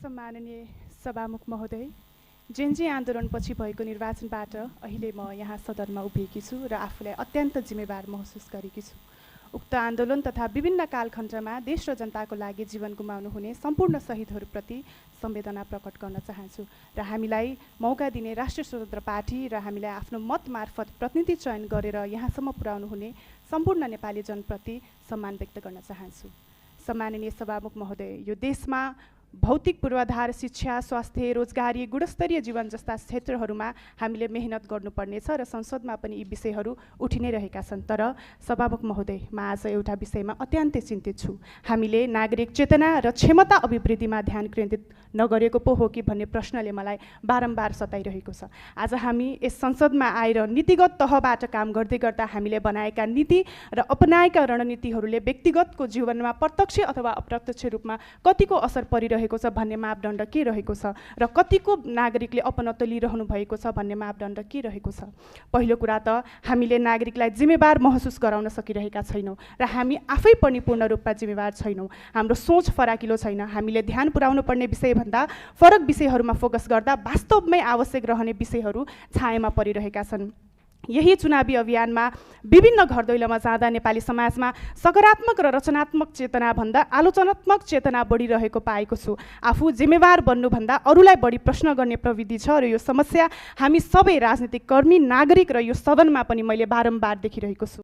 सम्माननीय सभामुख महोदय, जेनजी आन्दोलनपछि भएको निर्वाचनबाट अहिले म यहाँ सदनमा उभिएकी छु र आफूलाई अत्यन्त जिम्मेवार महसुस गरेकी छु। उक्त आन्दोलन तथा विभिन्न कालखण्डमा देश र जनताको लागि जीवन गुमाउनु हुने सम्पूर्ण शहीदहरूप्रति संवेदना प्रकट गर्न चाहन्छु र हामीलाई मौका दिने राष्ट्रिय स्वतन्त्र पार्टी र हामीलाई आफ्नो मत मार्फत प्रतिनिधि चयन गरेर यहाँसम्म पुर्याउनु हुने सम्पूर्ण नेपाली जनप्रति सम्मान व्यक्त गर्न चाहन्छु। सम्माननीय सभामुख महोदय, यो देशमा भौतिक पूर्वाधार, शिक्षा, स्वास्थ्य, रोजगारी, गुणस्तरीय जीवन जस्ता क्षेत्रहरूमा हामीले मेहनत गर्नुपर्नेछ र संसदमा पनि यी विषयहरू उठि नै रहेका छन्। तर सभामुख महोदय, म आज एउटा विषयमा अत्यन्तै चिन्तित छु। हामीले नागरिक चेतना र क्षमता अभिवृद्धिमा ध्यान केन्द्रित नगरेको पो हो कि भन्ने प्रश्नले मलाई बारम्बार सताइरहेको छ। आज हामी यस संसदमा आएर नीतिगत तहबाट काम गर्दै गर्दा हामीले बनाएका नीति र अपनाएका रणनीतिहरूले व्यक्तिगतको जीवनमा प्रत्यक्ष अथवा अप्रत्यक्ष रूपमा कतिको असर परिरहेको छ भन्ने मापदण्ड के रहेको छ र कतिको नागरिकले अपनत्व लिइरहनु भएको छ भन्ने मापदण्ड के रहेको छ। पहिलो कुरा त हामीले नागरिकलाई जिम्मेवार महसुस गराउन सकिरहेका छैनौँ र हामी आफै पनि पूर्ण रूपमा जिम्मेवार छैनौँ। हाम्रो सोच फराकिलो छैन। हामीले ध्यान पुर्याउनु पर्ने विषयभन्दा फरक विषयहरूमा फोकस गर्दा वास्तवमै आवश्यक रहने विषयहरू छायामा परिरहेका छन्। यही चुनावी अभियानमा विभिन्न घरदैलोमा जाँदा नेपाली समाजमा सकारात्मक र रचनात्मक चेतनाभन्दा आलोचनात्मक चेतना बढिरहेको पाएको छु। आफू जिम्मेवार बन्नुभन्दा अरूलाई बढी प्रश्न गर्ने प्रवृत्ति छ र यो समस्या हामी सबै राजनीतिक कर्मी, नागरिक र यो सदनमा पनि मैले बारम्बार देखिरहेको छु।